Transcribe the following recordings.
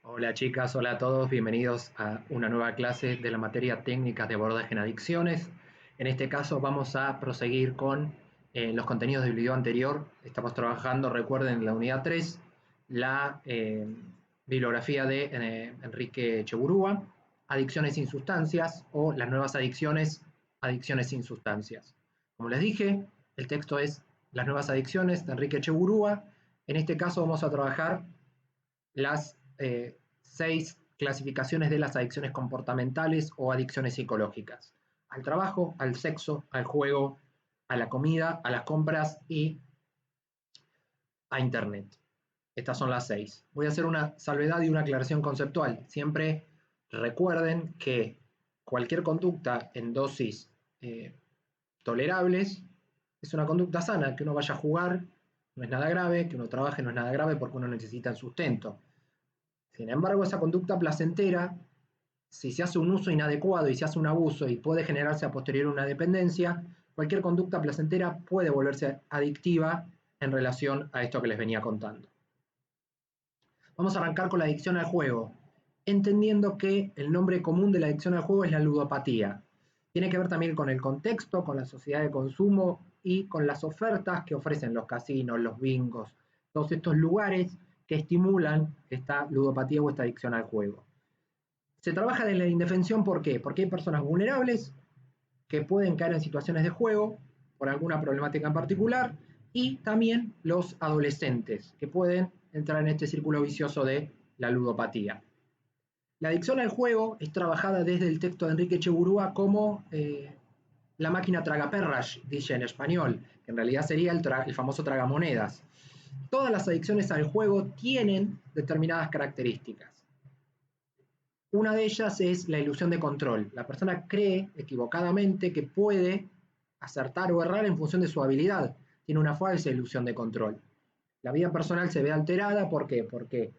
Hola chicas, hola a todos, bienvenidos a una nueva clase de la materia técnicas de abordaje en adicciones. En este caso vamos a proseguir con los contenidos del video anterior. Estamos trabajando, recuerden, en la unidad 3, la bibliografía de Enrique Cheburúa, Adicciones sin sustancias o las nuevas adicciones, adicciones sin sustancias. Como les dije, el texto es Las nuevas adicciones de Enrique Cheburúa. En este caso vamos a trabajar las 6 clasificaciones de las adicciones comportamentales o adicciones psicológicas: al trabajo, al sexo, al juego, a la comida, a las compras y a Internet. Estas son las 6. Voy a hacer una salvedad y una aclaración conceptual. Siempre recuerden que cualquier conducta en dosis tolerables es una conducta sana. Que uno vaya a jugar no es nada grave, que uno trabaje no es nada grave porque uno necesita el sustento. Sin embargo, esa conducta placentera, si se hace un uso inadecuado y se hace un abuso y puede generarse a posteriori una dependencia, cualquier conducta placentera puede volverse adictiva en relación a esto que les venía contando. Vamos a arrancar con la adicción al juego, entendiendo que el nombre común de la adicción al juego es la ludopatía. Tiene que ver también con el contexto, con la sociedad de consumo y con las ofertas que ofrecen los casinos, los bingos, todos estos lugares que estimulan esta ludopatía o esta adicción al juego. Se trabaja de la indefensión, ¿por qué? Porque hay personas vulnerables que pueden caer en situaciones de juego por alguna problemática en particular, y también los adolescentes que pueden entrar en este círculo vicioso de la ludopatía. La adicción al juego es trabajada desde el texto de Enrique Cheburúa como la máquina tragaperras, dice en español, que en realidad sería el famoso tragamonedas. Todas las adicciones al juego tienen determinadas características. Una de ellas es la ilusión de control. La persona cree equivocadamente que puede acertar o errar en función de su habilidad. Tiene una falsa ilusión de control. La vida personal se ve alterada, ¿por qué? Porque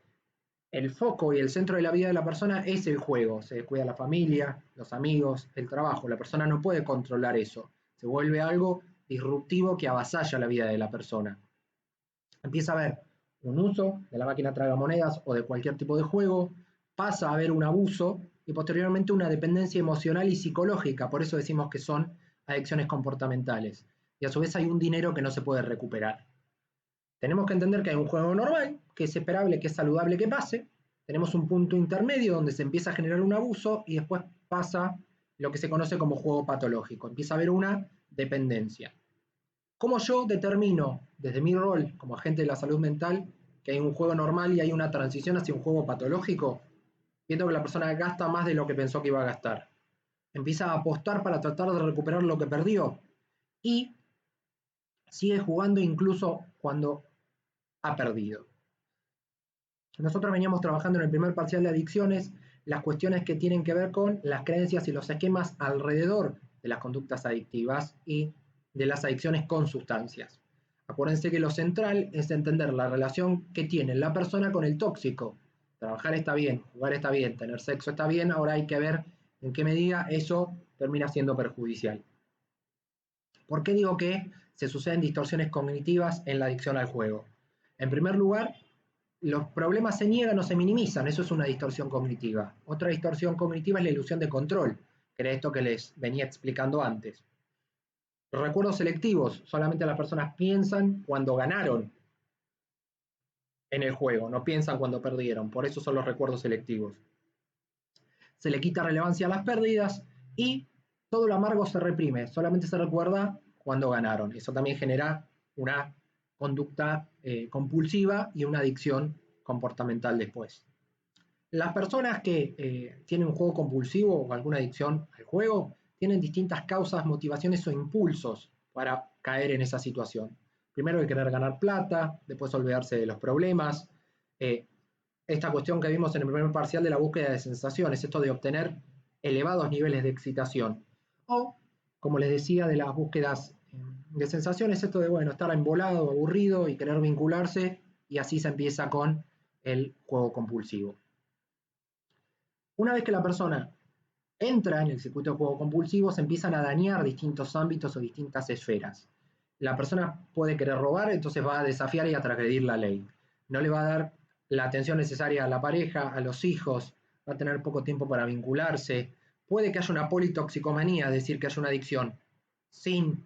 el foco y el centro de la vida de la persona es el juego. Se descuida la familia, los amigos, el trabajo. La persona no puede controlar eso. Se vuelve algo disruptivo que avasalla la vida de la persona. Empieza a haber un uso de la máquina tragamonedas o de cualquier tipo de juego, pasa a haber un abuso y posteriormente una dependencia emocional y psicológica. Por eso decimos que son adicciones comportamentales. Y a su vez hay un dinero que no se puede recuperar. Tenemos que entender que hay un juego normal, que es esperable, que es saludable que pase. Tenemos un punto intermedio donde se empieza a generar un abuso y después pasa lo que se conoce como juego patológico. Empieza a haber una dependencia. ¿Cómo yo determino, desde mi rol como agente de la salud mental, que hay un juego normal y hay una transición hacia un juego patológico? Viendo que la persona gasta más de lo que pensó que iba a gastar. Empieza a apostar para tratar de recuperar lo que perdió. Y sigue jugando incluso cuando ha perdido. Nosotros veníamos trabajando en el primer parcial de adicciones las cuestiones que tienen que ver con las creencias y los esquemas alrededor de las conductas adictivas y de las adicciones con sustancias. Acuérdense que lo central es entender la relación que tiene la persona con el tóxico. Trabajar está bien, jugar está bien, tener sexo está bien, ahora hay que ver en qué medida eso termina siendo perjudicial. ¿Por qué digo que se suceden distorsiones cognitivas en la adicción al juego? En primer lugar, los problemas se niegan o se minimizan, eso es una distorsión cognitiva. Otra distorsión cognitiva es la ilusión de control, que era esto que les venía explicando antes. Los recuerdos selectivos, solamente las personas piensan cuando ganaron en el juego, no piensan cuando perdieron, por eso son los recuerdos selectivos. Se le quita relevancia a las pérdidas y todo lo amargo se reprime, solamente se recuerda cuando ganaron. Eso también genera una conducta compulsiva y una adicción comportamental después. Las personas que tienen un juego compulsivo o alguna adicción al juego tienen distintas causas, motivaciones o impulsos para caer en esa situación. Primero el querer ganar plata, después olvidarse de los problemas. Esta cuestión que vimos en el primer parcial de la búsqueda de sensaciones, esto de obtener elevados niveles de excitación. O, como les decía, de las búsquedas de sensaciones, esto de, bueno, estar embolado, aburrido y querer vincularse, y así se empieza con el juego compulsivo. Una vez que la persona entra en el circuito de juego compulsivo, se empiezan a dañar distintos ámbitos o distintas esferas. La persona puede querer robar, entonces va a desafiar y a transgredir la ley. No le va a dar la atención necesaria a la pareja, a los hijos, va a tener poco tiempo para vincularse, puede que haya una politoxicomanía, es decir, que haya una adicción sin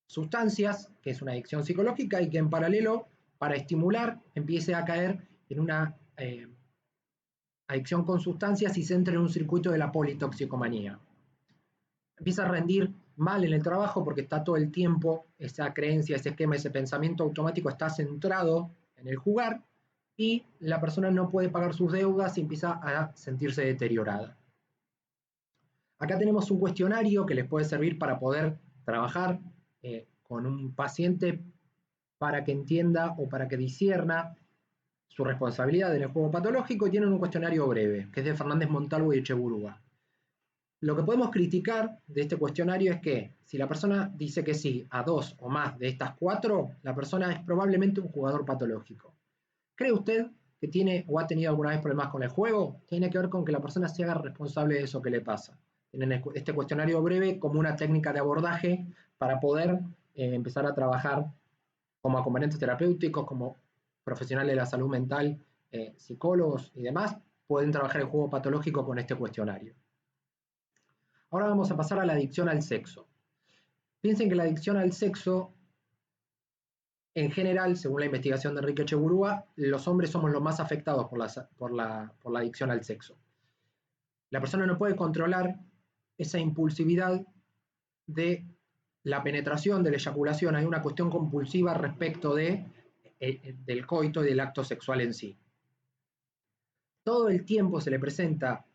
sustancias, que es una adicción psicológica, y que en paralelo, para estimular, empiece a caer en una adicción con sustancias y se entre en un circuito de la politoxicomanía. Empieza a rendir mal en el trabajo porque está todo el tiempo, esa creencia, ese esquema, ese pensamiento automático está centrado en el jugar y la persona no puede pagar sus deudas y empieza a sentirse deteriorada. Acá tenemos un cuestionario que les puede servir para poder trabajar con un paciente para que entienda o para que discierna su responsabilidad en el juego patológico, y tienen un cuestionario breve, que es de Fernández Montalvo y Echeburúa. Lo que podemos criticar de este cuestionario es que si la persona dice que sí a 2 o más de estas 4, la persona es probablemente un jugador patológico. ¿Cree usted que tiene o ha tenido alguna vez problemas con el juego? Tiene que ver con que la persona se haga responsable de eso que le pasa. Tienen este cuestionario breve como una técnica de abordaje para poder empezar a trabajar como acompañantes terapéuticos, como profesionales de la salud mental, psicólogos y demás, pueden trabajar el juego patológico con este cuestionario. Ahora vamos a pasar a la adicción al sexo. Piensen que la adicción al sexo, en general, según la investigación de Enrique Echeburúa, los hombres somos los más afectados por la adicción al sexo. La persona no puede controlar esa impulsividad de la penetración, de la eyaculación. Hay una cuestión compulsiva respecto del coito y del acto sexual en sí. Todo el tiempo se le presenta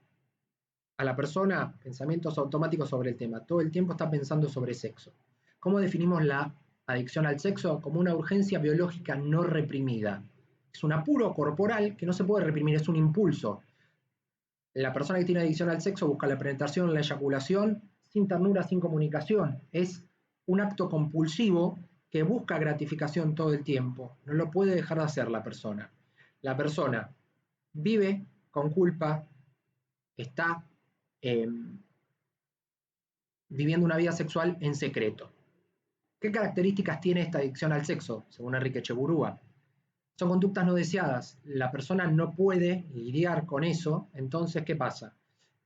a la persona pensamientos automáticos sobre el tema. Todo el tiempo está pensando sobre sexo. ¿Cómo definimos la adicción al sexo? Como una urgencia biológica no reprimida. Es un apuro corporal que no se puede reprimir, es un impulso. La persona que tiene adicción al sexo busca la penetración, la eyaculación, sin ternura, sin comunicación. Es un acto compulsivo que busca gratificación todo el tiempo. No lo puede dejar de hacer la persona. La persona vive con culpa, está viviendo una vida sexual en secreto. ¿Qué características tiene esta adicción al sexo, según Enrique Echeburúa? Son conductas no deseadas. La persona no puede lidiar con eso, entonces, ¿qué pasa?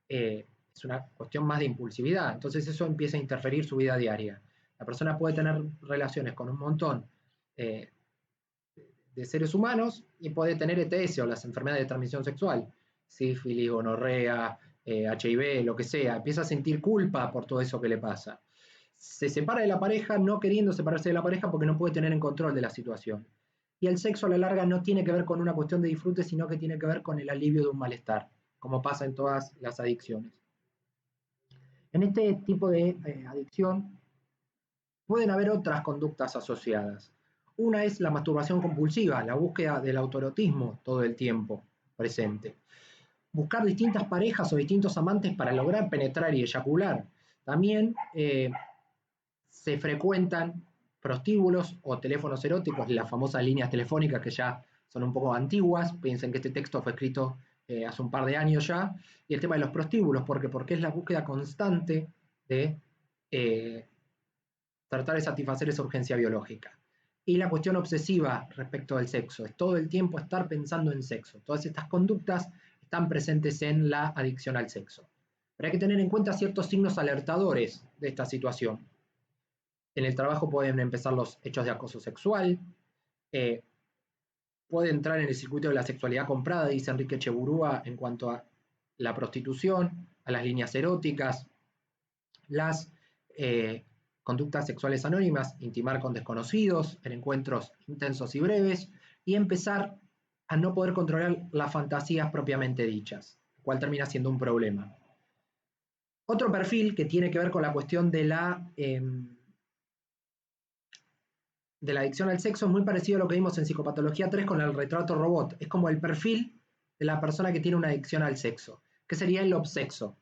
Es una cuestión más de impulsividad, entonces eso empieza a interferir su vida diaria. La persona puede tener relaciones con un montón de seres humanos y puede tener ETS o las enfermedades de transmisión sexual, sífilis, gonorrea, HIV, lo que sea. Empieza a sentir culpa por todo eso que le pasa. Se separa de la pareja no queriendo separarse de la pareja porque no puede tener en control de la situación. Y el sexo a la larga no tiene que ver con una cuestión de disfrute, sino que tiene que ver con el alivio de un malestar, como pasa en todas las adicciones. En este tipo de adicción pueden haber otras conductas asociadas. Una es la masturbación compulsiva, la búsqueda del autoerotismo todo el tiempo presente. Buscar distintas parejas o distintos amantes para lograr penetrar y eyacular. También se frecuentan prostíbulos o teléfonos eróticos, las famosas líneas telefónicas que ya son un poco antiguas. Piensen que este texto fue escrito hace un par de años ya. Y el tema de los prostíbulos, porque es la búsqueda constante de tratar de satisfacer esa urgencia biológica. Y la cuestión obsesiva respecto del sexo, es todo el tiempo estar pensando en sexo. Todas estas conductas están presentes en la adicción al sexo. Pero hay que tener en cuenta ciertos signos alertadores de esta situación. En el trabajo pueden empezar los hechos de acoso sexual, puede entrar en el circuito de la sexualidad comprada, dice Enrique Echeburúa, en cuanto a la prostitución, a las líneas eróticas, las conductas sexuales anónimas, intimar con desconocidos, en encuentros intensos y breves, y empezar a no poder controlar las fantasías propiamente dichas, lo cual termina siendo un problema. Otro perfil que tiene que ver con la cuestión de la adicción al sexo es muy parecido a lo que vimos en Psicopatología 3 con el retrato robot. Es como el perfil de la persona que tiene una adicción al sexo, que sería el obsexo.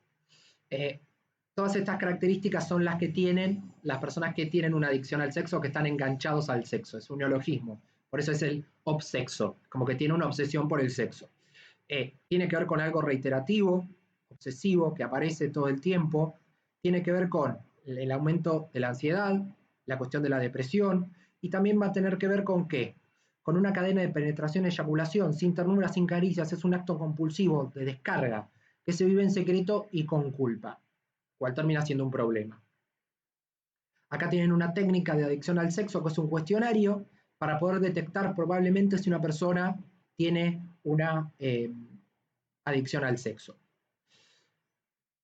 Todas estas características son las que tienen las personas que tienen una adicción al sexo, que están enganchados al sexo. Es un neologismo. Por eso es el obsexo, como que tiene una obsesión por el sexo. Tiene que ver con algo reiterativo, obsesivo, que aparece todo el tiempo. Tiene que ver con el aumento de la ansiedad, la cuestión de la depresión, y también va a tener que ver con qué? con una cadena de penetración y eyaculación, sin ternura, sin caricias, es un acto compulsivo de descarga que se vive en secreto y con culpa, cual termina siendo un problema. Acá tienen una técnica de adicción al sexo, que es un cuestionario para poder detectar probablemente si una persona tiene una adicción al sexo.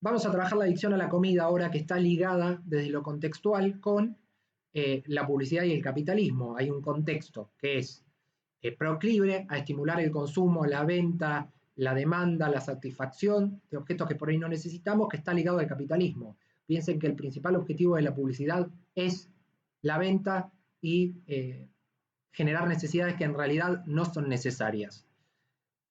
Vamos a trabajar la adicción a la comida ahora, que está ligada desde lo contextual con la publicidad y el capitalismo. Hay un contexto que es proclive a estimular el consumo, la venta, la demanda, la satisfacción de objetos que por ahí no necesitamos, que está ligado al capitalismo. Piensen que el principal objetivo de la publicidad es la venta y generar necesidades que en realidad no son necesarias.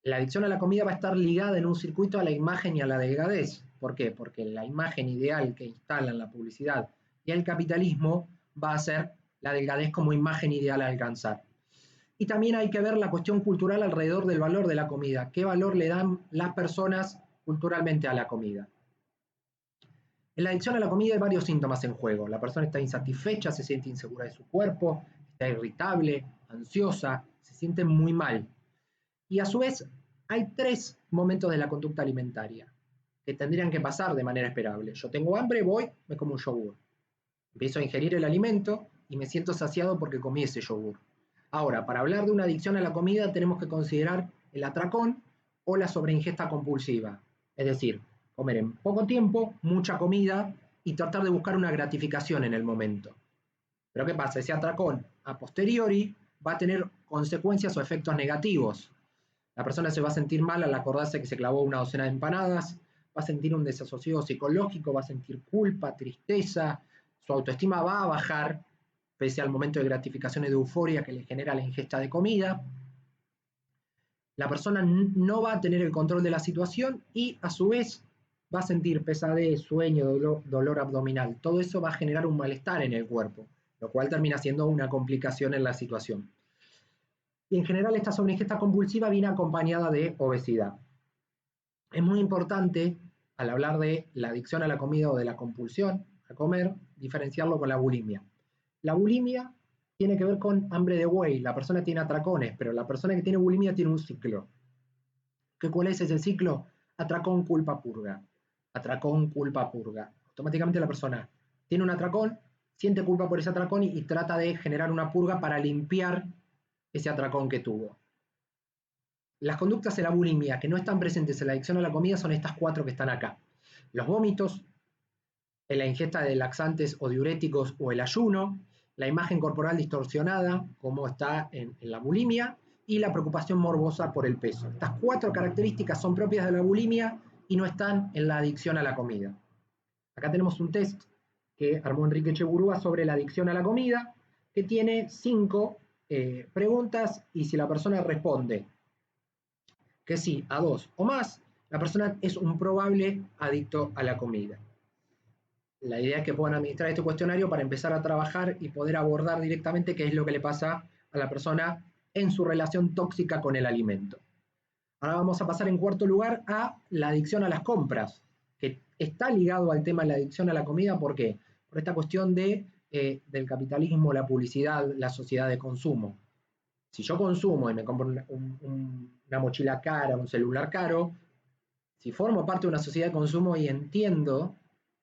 La adicción a la comida va a estar ligada en un circuito a la imagen y a la delgadez. ¿Por qué? Porque la imagen ideal que instalan la publicidad y el capitalismo va a ser la delgadez como imagen ideal a alcanzar. Y también hay que ver la cuestión cultural alrededor del valor de la comida. ¿Qué valor le dan las personas culturalmente a la comida? En la adicción a la comida hay varios síntomas en juego. La persona está insatisfecha, se siente insegura de su cuerpo, está irritable, ansiosa, se siente muy mal. Y a su vez, hay 3 momentos de la conducta alimentaria que tendrían que pasar de manera esperable. Yo tengo hambre, voy, me como un yogur. Empiezo a ingerir el alimento y me siento saciado porque comí ese yogur. Ahora, para hablar de una adicción a la comida tenemos que considerar el atracón o la sobreingesta compulsiva. Es decir, comer en poco tiempo, mucha comida y tratar de buscar una gratificación en el momento. Pero ¿qué pasa? Ese atracón a posteriori va a tener consecuencias o efectos negativos. La persona se va a sentir mal al acordarse que se clavó una docena de empanadas, va a sentir un desasosiego psicológico, va a sentir culpa, tristeza, su autoestima va a bajar pese al momento de gratificación y de euforia que le genera la ingesta de comida. La persona no va a tener el control de la situación y a su vez va a sentir pesadez, sueño, dolor abdominal. Todo eso va a generar un malestar en el cuerpo, lo cual termina siendo una complicación en la situación. Y en general esta sobreingesta compulsiva viene acompañada de obesidad. Es muy importante, al hablar de la adicción a la comida o de la compulsión a comer, diferenciarlo con la bulimia. La bulimia tiene que ver con hambre de buey, la persona tiene atracones, pero la persona que tiene bulimia tiene un ciclo. ¿Cuál es ese ciclo? Atracón, culpa, purga. Atracón, culpa, purga. Automáticamente la persona tiene un atracón, siente culpa por ese atracón y trata de generar una purga para limpiar ese atracón que tuvo. Las conductas de la bulimia que no están presentes en la adicción a la comida son estas 4 que están acá. Los vómitos, la ingesta de laxantes o diuréticos o el ayuno, la imagen corporal distorsionada, como está en la bulimia, y la preocupación morbosa por el peso. Estas 4 características son propias de la bulimia y no están en la adicción a la comida. Acá tenemos un test que armó Enrique Echeburúa sobre la adicción a la comida, que tiene 5 preguntas y si la persona responde que sí a 2 o más, la persona es un probable adicto a la comida. La idea es que puedan administrar este cuestionario para empezar a trabajar y poder abordar directamente qué es lo que le pasa a la persona en su relación tóxica con el alimento. Ahora vamos a pasar en cuarto lugar a la adicción a las compras, que está ligado al tema de la adicción a la comida. ¿Por qué? Por esta cuestión del capitalismo, la publicidad, la sociedad de consumo. Si yo consumo y me compro una mochila cara, un celular caro, si formo parte de una sociedad de consumo y entiendo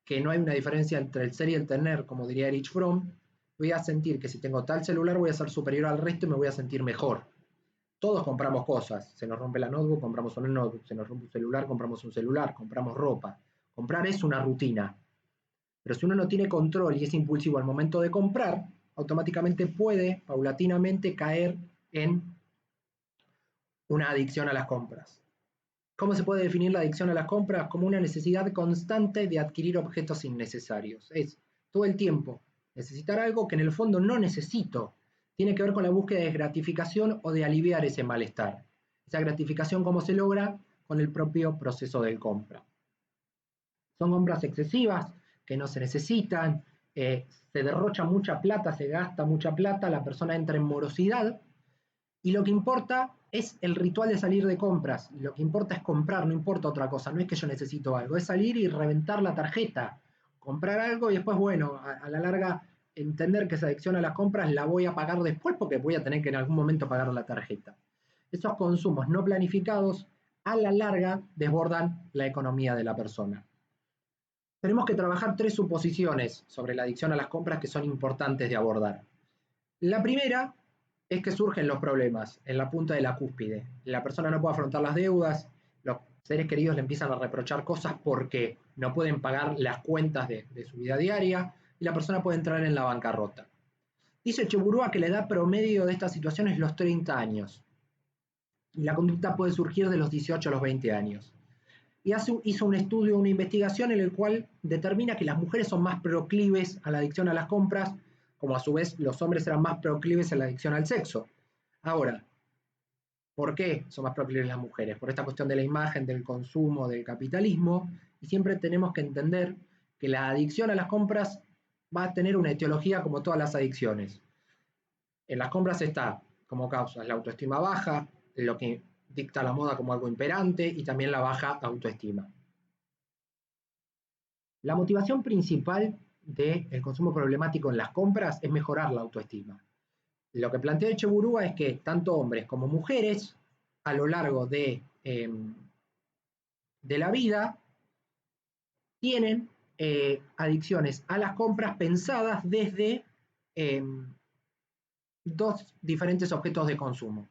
que no hay una diferencia entre el ser y el tener, como diría Erich Fromm, voy a sentir que si tengo tal celular voy a ser superior al resto y me voy a sentir mejor. Todos compramos cosas, se nos rompe la notebook, compramos una notebook, se nos rompe un celular, compramos un celular, compramos ropa. Comprar es una rutina, pero si uno no tiene control y es impulsivo al momento de comprar, automáticamente puede paulatinamente caer en una adicción a las compras. ¿Cómo se puede definir la adicción a las compras? Como una necesidad constante de adquirir objetos innecesarios. Es todo el tiempo necesitar algo que en el fondo no necesito. Tiene que ver con la búsqueda de gratificación o de aliviar ese malestar. Esa gratificación, ¿cómo se logra? Con el propio proceso de compra. Son compras excesivas, que no se necesitan, se derrocha mucha plata, se gasta mucha plata, la persona entra en morosidad, y lo que importa es el ritual de salir de compras. Lo que importa es comprar, no importa otra cosa. No es que yo necesito algo, es salir y reventar la tarjeta, comprar algo y después, bueno, a la larga entender que esa adicción a las compras la voy a pagar después porque voy a tener que en algún momento pagar la tarjeta. Esos consumos no planificados a la larga desbordan la economía de la persona. Tenemos que trabajar 3 suposiciones sobre la adicción a las compras que son importantes de abordar. La primera es que surgen los problemas en la punta de la cúspide. La persona no puede afrontar las deudas, los seres queridos le empiezan a reprochar cosas porque no pueden pagar las cuentas de su vida diaria y la persona puede entrar en la bancarrota. Dice Cheburúa que la edad promedio de esta situación es los 30 años y la conducta puede surgir de los 18 a los 20 años. Y hizo un estudio, una investigación en el cual determina que las mujeres son más proclives a la adicción a las compras, como a su vez los hombres eran más proclives a la adicción al sexo. Ahora, ¿por qué son más proclives las mujeres? Por esta cuestión de la imagen, del consumo, del capitalismo, y siempre tenemos que entender que la adicción a las compras va a tener una etiología como todas las adicciones. En las compras está como causa la autoestima baja, lo que dicta la moda como algo imperante y también la baja autoestima. La motivación principal del consumo problemático en las compras es mejorar la autoestima. Lo que plantea Echeburúa es que tanto hombres como mujeres a lo largo de la vida tienen adicciones a las compras pensadas desde eh, dos diferentes objetos de consumo.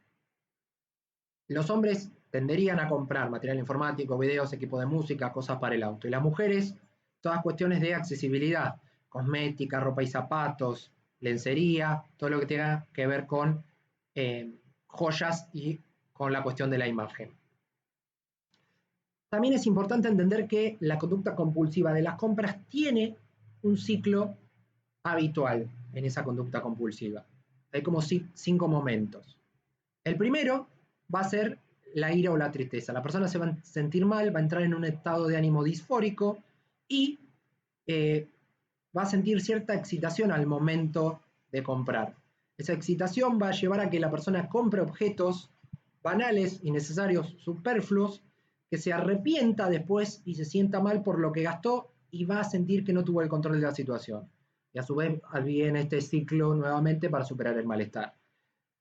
Los hombres tenderían a comprar material informático, videos, equipo de música, cosas para el auto. Y las mujeres, todas cuestiones de accesibilidad, cosmética, ropa y zapatos, lencería, todo lo que tenga que ver con joyas y con la cuestión de la imagen. También es importante entender que la conducta compulsiva de las compras tiene un ciclo habitual en esa conducta compulsiva. Hay como 5 momentos. El primero va a ser la ira o la tristeza. La persona se va a sentir mal, va a entrar en un estado de ánimo disfórico y va a sentir cierta excitación al momento de comprar. Esa excitación va a llevar a que la persona compre objetos banales, innecesarios, superfluos, que se arrepienta después y se sienta mal por lo que gastó y va a sentir que no tuvo el control de la situación. Y a su vez viene este ciclo nuevamente para superar el malestar.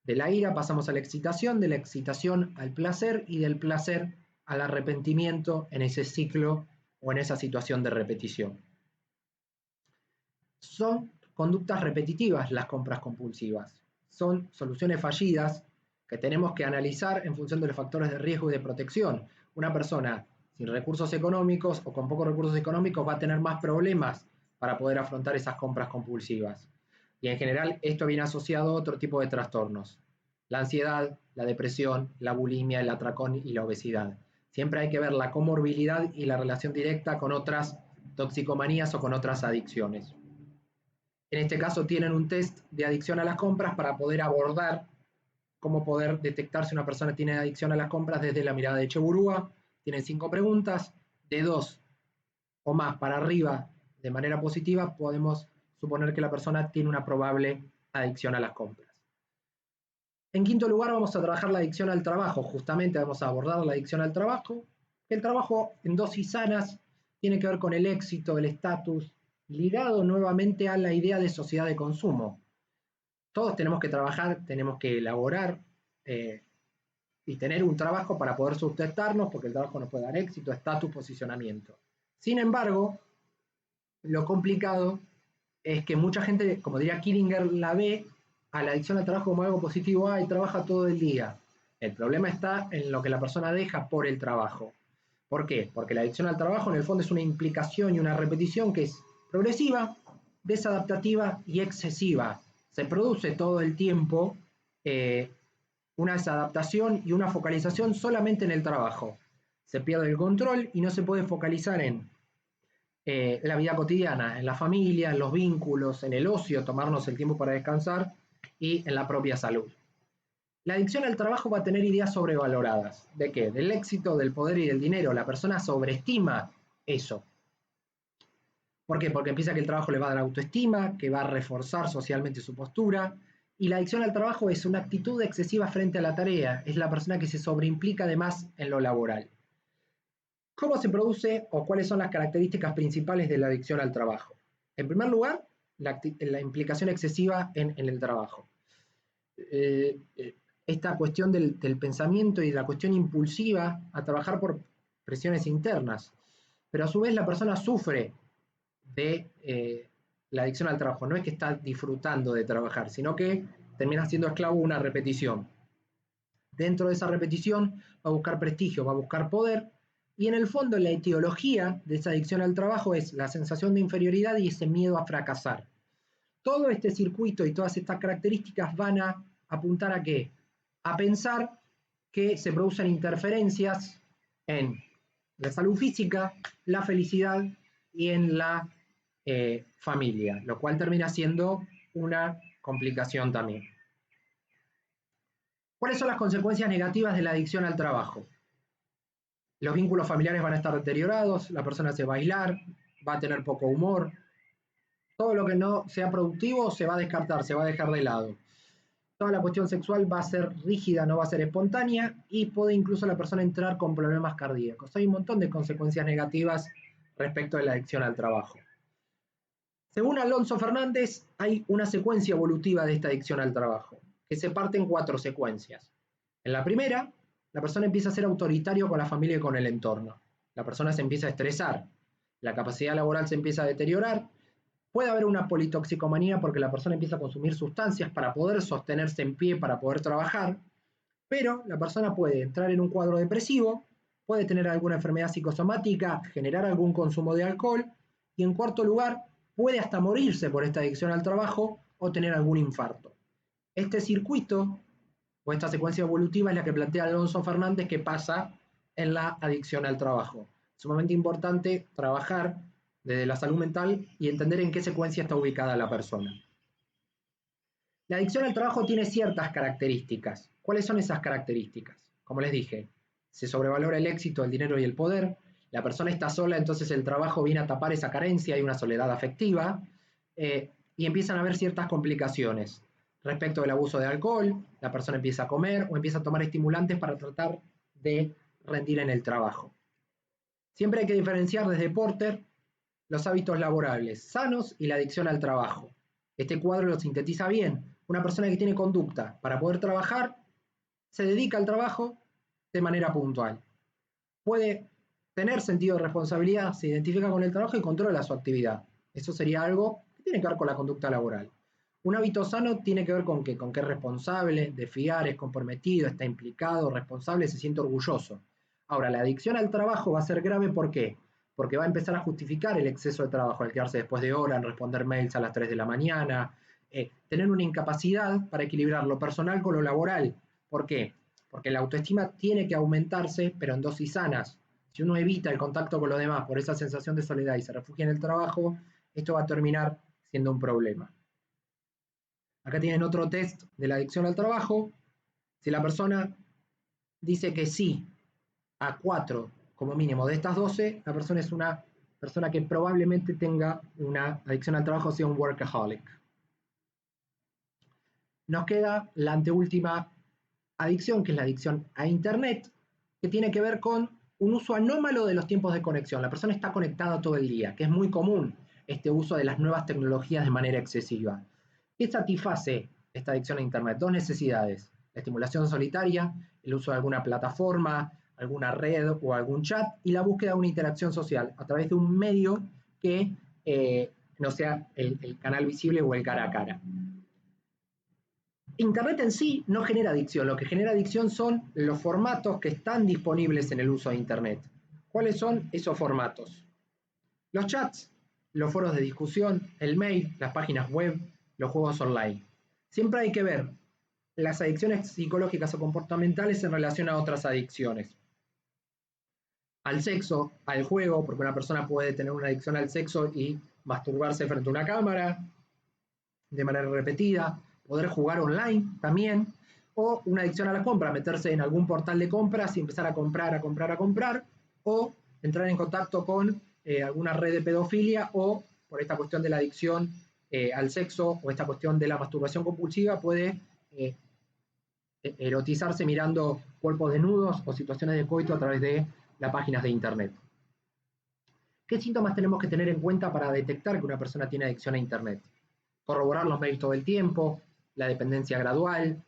De la ira pasamos a la excitación, de la excitación al placer y del placer al arrepentimiento en ese ciclo o en esa situación de repetición. Son conductas repetitivas las compras compulsivas. Son soluciones fallidas que tenemos que analizar en función de los factores de riesgo y de protección. Una persona sin recursos económicos o con pocos recursos económicos va a tener más problemas para poder afrontar esas compras compulsivas. Y en general esto viene asociado a otro tipo de trastornos. La ansiedad, la depresión, la bulimia, el atracón y la obesidad. Siempre hay que ver la comorbilidad y la relación directa con otras toxicomanías o con otras adicciones. En este caso tienen un test de adicción a las compras para poder abordar cómo poder detectar si una persona tiene adicción a las compras desde la mirada de Cheburúa. Tienen 5 preguntas, de 2 o más para arriba de manera positiva podemos suponer que la persona tiene una probable adicción a las compras. En quinto lugar vamos a trabajar la adicción al trabajo, justamente vamos a abordar la adicción al trabajo. El trabajo en dosis sanas tiene que ver con el éxito, el estatus, ligado nuevamente a la idea de sociedad de consumo. Todos tenemos que trabajar, tenemos que elaborar y tener un trabajo para poder sustentarnos, porque el trabajo nos puede dar éxito, estatus, posicionamiento. Sin embargo, lo complicado es que mucha gente, como diría Killinger, la ve a la adicción al trabajo como algo positivo, y trabaja todo el día. El problema está en lo que la persona deja por el trabajo. ¿Por qué? Porque la adicción al trabajo en el fondo es una implicación y una repetición que es progresiva, desadaptativa y excesiva. Se produce todo el tiempo una desadaptación y una focalización solamente en el trabajo. Se pierde el control y no se puede focalizar en la vida cotidiana, en la familia, en los vínculos, en el ocio, tomarnos el tiempo para descansar y en la propia salud. La adicción al trabajo va a tener ideas sobrevaloradas. ¿De qué? Del éxito, del poder y del dinero. La persona sobreestima eso. ¿Por qué? Porque piensa que el trabajo le va a dar autoestima, que va a reforzar socialmente su postura. Y la adicción al trabajo es una actitud excesiva frente a la tarea. Es la persona que se sobreimplica además en lo laboral. ¿Cómo se produce o cuáles son las características principales de la adicción al trabajo? En primer lugar, la implicación excesiva en el trabajo. Esta cuestión del pensamiento y la cuestión impulsiva a trabajar por presiones internas. Pero a su vez la persona sufre de la adicción al trabajo. No es que está disfrutando de trabajar, sino que termina siendo esclavo de una repetición. Dentro de esa repetición va a buscar prestigio, va a buscar poder, y en el fondo la etiología de esa adicción al trabajo es la sensación de inferioridad y ese miedo a fracasar. Todo este circuito y todas estas características van a apuntar a qué? A pensar que se producen interferencias en la salud física, la felicidad y en la familia, lo cual termina siendo una complicación también. ¿Cuáles son las consecuencias negativas de la adicción al trabajo? Los vínculos familiares van a estar deteriorados, la persona se va a aislar, va a tener poco humor, todo lo que no sea productivo se va a descartar, se va a dejar de lado. Toda la cuestión sexual va a ser rígida, no va a ser espontánea y puede incluso la persona entrar con problemas cardíacos. Hay un montón de consecuencias negativas respecto de la adicción al trabajo. Según Alonso Fernández, hay una secuencia evolutiva de esta adicción al trabajo, que se parte en 4 secuencias. En la primera, la persona empieza a ser autoritario con la familia y con el entorno. La persona se empieza a estresar, la capacidad laboral se empieza a deteriorar, puede haber una politoxicomanía porque la persona empieza a consumir sustancias para poder sostenerse en pie, para poder trabajar, pero la persona puede entrar en un cuadro depresivo, puede tener alguna enfermedad psicosomática, generar algún consumo de alcohol y en cuarto lugar, puede hasta morirse por esta adicción al trabajo o tener algún infarto. Este circuito o esta secuencia evolutiva es la que plantea Alonso Fernández que pasa en la adicción al trabajo. Sumamente importante trabajar desde la salud mental y entender en qué secuencia está ubicada la persona. La adicción al trabajo tiene ciertas características. ¿Cuáles son esas características? Como les dije, se sobrevalora el éxito, el dinero y el poder. La persona está sola, entonces el trabajo viene a tapar esa carencia y una soledad afectiva. Y empiezan a haber ciertas complicaciones. Respecto del abuso de alcohol, la persona empieza a comer o empieza a tomar estimulantes para tratar de rendir en el trabajo. Siempre hay que diferenciar desde Porter los hábitos laborables sanos y la adicción al trabajo. Este cuadro lo sintetiza bien. Una persona que tiene conducta para poder trabajar se dedica al trabajo de manera puntual. Puede tener sentido de responsabilidad, se identifica con el trabajo y controla su actividad. Eso sería algo que tiene que ver con la conducta laboral. Un hábito sano tiene que ver con que es responsable, de fiar, es comprometido, está implicado, responsable, se siente orgulloso. Ahora, la adicción al trabajo va a ser grave, ¿por qué? Porque va a empezar a justificar el exceso de trabajo, al quedarse después de hora, en responder mails a las 3 de la mañana, tener una incapacidad para equilibrar lo personal con lo laboral. ¿Por qué? Porque la autoestima tiene que aumentarse, pero en dosis sanas. Si uno evita el contacto con los demás por esa sensación de soledad y se refugia en el trabajo, esto va a terminar siendo un problema. Acá tienen otro test de la adicción al trabajo. Si la persona dice que sí a 4 como mínimo de estas 12, la persona es una persona que probablemente tenga una adicción al trabajo, sea un workaholic. Nos queda la anteúltima adicción, que es la adicción a Internet, que tiene que ver con un uso anómalo de los tiempos de conexión. La persona está conectada todo el día, que es muy común este uso de las nuevas tecnologías de manera excesiva. ¿Qué satisface esta adicción a Internet? Dos necesidades: la estimulación solitaria, el uso de alguna plataforma, alguna red o algún chat, y la búsqueda de una interacción social a través de un medio que no sea el canal visible o el cara a cara. Internet en sí no genera adicción, lo que genera adicción son los formatos que están disponibles en el uso de Internet. ¿Cuáles son esos formatos? Los chats, los foros de discusión, el mail, las páginas web, los juegos online. Siempre hay que ver las adicciones psicológicas o comportamentales en relación a otras adicciones. Al sexo, al juego, porque una persona puede tener una adicción al sexo y masturbarse frente a una cámara de manera repetida, poder jugar online también, o una adicción a la compra, meterse en algún portal de compras y empezar a comprar, o entrar en contacto con alguna red de pedofilia, o por esta cuestión de la adicción al sexo o esta cuestión de la masturbación compulsiva puede erotizarse mirando cuerpos desnudos o situaciones de coito a través de las páginas de internet. ¿Qué síntomas tenemos que tener en cuenta para detectar que una persona tiene adicción a internet? corroborar los mails todo el tiempo, la dependencia gradual,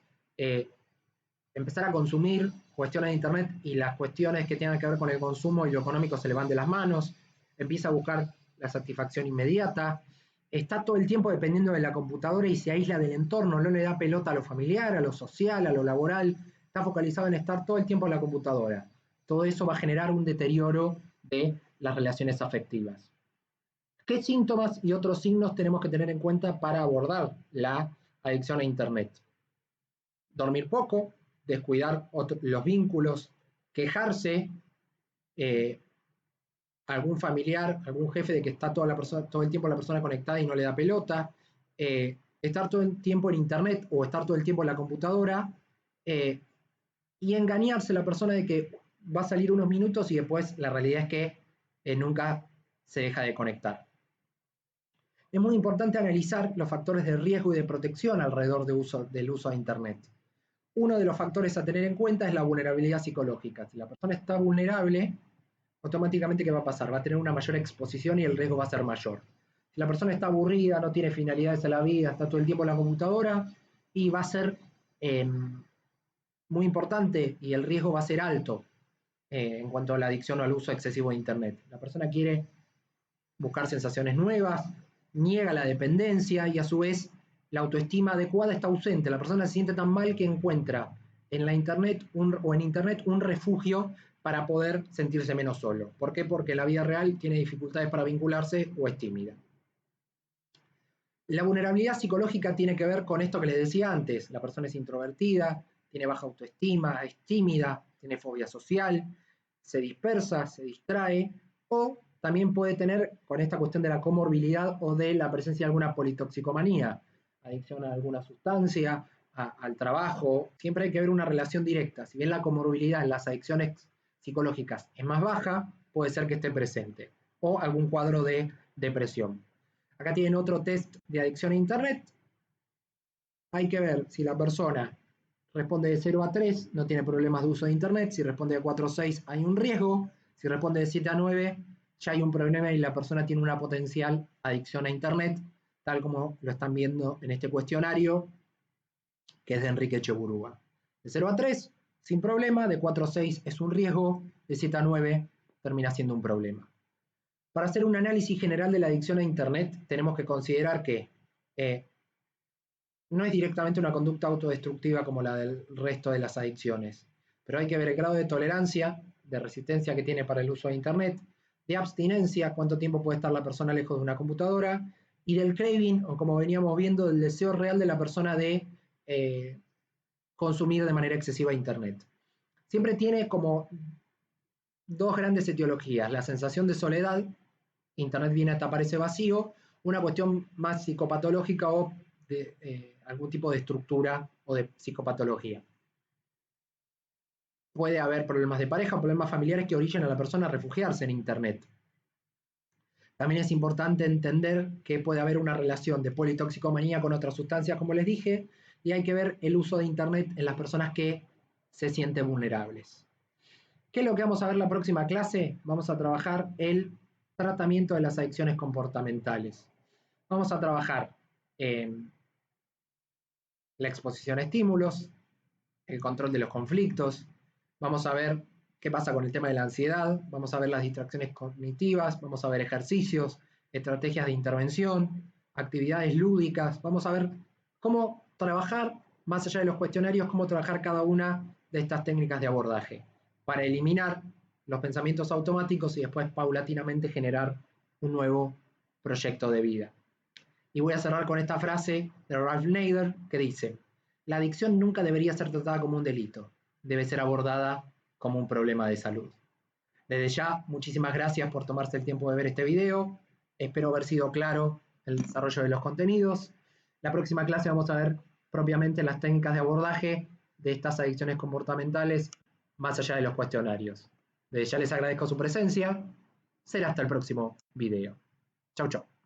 empezar a consumir cuestiones de Internet y las cuestiones que tengan que ver con el consumo y lo económico se le van de las manos, empieza a buscar la satisfacción inmediata, está todo el tiempo dependiendo de la computadora y se aísla del entorno, no le da pelota a lo familiar, a lo social, a lo laboral, está focalizado en estar todo el tiempo en la computadora. Todo eso va a generar un deterioro de las relaciones afectivas. ¿Qué síntomas y otros signos tenemos que tener en cuenta para abordar la adicción a Internet? Dormir poco, descuidar los vínculos, quejarse, algún familiar, algún jefe de que está todo el tiempo la persona conectada y no le da pelota, estar todo el tiempo en Internet o estar todo el tiempo en la computadora, y engañarse la persona de que va a salir unos minutos y después la realidad es que nunca se deja de conectar. Es muy importante analizar los factores de riesgo y de protección alrededor del uso de Internet. Uno de los factores a tener en cuenta es la vulnerabilidad psicológica. Si la persona está vulnerable, automáticamente ¿qué va a pasar? Va a tener una mayor exposición y el riesgo va a ser mayor. Si la persona está aburrida, no tiene finalidades en la vida, está todo el tiempo en la computadora, y va a ser muy importante y el riesgo va a ser alto en cuanto a la adicción o al uso excesivo de Internet. La persona quiere buscar sensaciones nuevas, niega la dependencia y a su vez la autoestima adecuada está ausente. La persona se siente tan mal que encuentra en la Internet o en Internet un refugio para poder sentirse menos solo. ¿Por qué? Porque la vida real tiene dificultades para vincularse o es tímida. La vulnerabilidad psicológica tiene que ver con esto que les decía antes. La persona es introvertida, tiene baja autoestima, es tímida, tiene fobia social, se dispersa, se distrae, o también puede tener con esta cuestión de la comorbilidad o de la presencia de alguna politoxicomanía, adicción a alguna sustancia, al trabajo. Siempre hay que ver una relación directa. Si bien la comorbilidad en las adicciones psicológicas es más baja, puede ser que esté presente, o algún cuadro de depresión. Acá tienen otro test de adicción a Internet. Hay que ver si la persona responde de 0 a 3, no tiene problemas de uso de Internet. Si responde de 4 a 6, hay un riesgo. Si responde de 7 a 9, ya hay un problema y la persona tiene una potencial adicción a Internet, tal como lo están viendo en este cuestionario, que es de Enrique Cheburúa. De 0 a 3, sin problema. De 4 a 6 es un riesgo. De 7 a 9 termina siendo un problema. Para hacer un análisis general de la adicción a Internet, tenemos que considerar que no es directamente una conducta autodestructiva como la del resto de las adicciones, pero hay que ver el grado de tolerancia, de resistencia que tiene para el uso de Internet, de abstinencia, cuánto tiempo puede estar la persona lejos de una computadora, y del craving, o como veníamos viendo, del deseo real de la persona de consumir de manera excesiva Internet. Siempre tiene como dos grandes etiologías: la sensación de soledad, Internet viene a tapar ese vacío, una cuestión más psicopatológica o de algún tipo de estructura o de psicopatología. Puede haber problemas de pareja, problemas familiares que orillan a la persona a refugiarse en Internet. También es importante entender que puede haber una relación de politoxicomanía con otras sustancias, como les dije, y hay que ver el uso de Internet en las personas que se sienten vulnerables. ¿Qué es lo que vamos a ver la próxima clase? Vamos a trabajar el tratamiento de las adicciones comportamentales. Vamos a trabajar la exposición a estímulos, el control de los conflictos, vamos a ver qué pasa con el tema de la ansiedad, vamos a ver las distracciones cognitivas, vamos a ver ejercicios, estrategias de intervención, actividades lúdicas, vamos a ver cómo trabajar, más allá de los cuestionarios, cómo trabajar cada una de estas técnicas de abordaje para eliminar los pensamientos automáticos y después paulatinamente generar un nuevo proyecto de vida. Y voy a cerrar con esta frase de Ralph Nader que dice: la adicción nunca debería ser tratada como un delito, debe ser abordada como un problema de salud. Desde ya, muchísimas gracias por tomarse el tiempo de ver este video. Espero haber sido claro en el desarrollo de los contenidos. La próxima clase vamos a ver propiamente las técnicas de abordaje de estas adicciones comportamentales más allá de los cuestionarios. Desde ya les agradezco su presencia. Será hasta el próximo video. Chau, chau.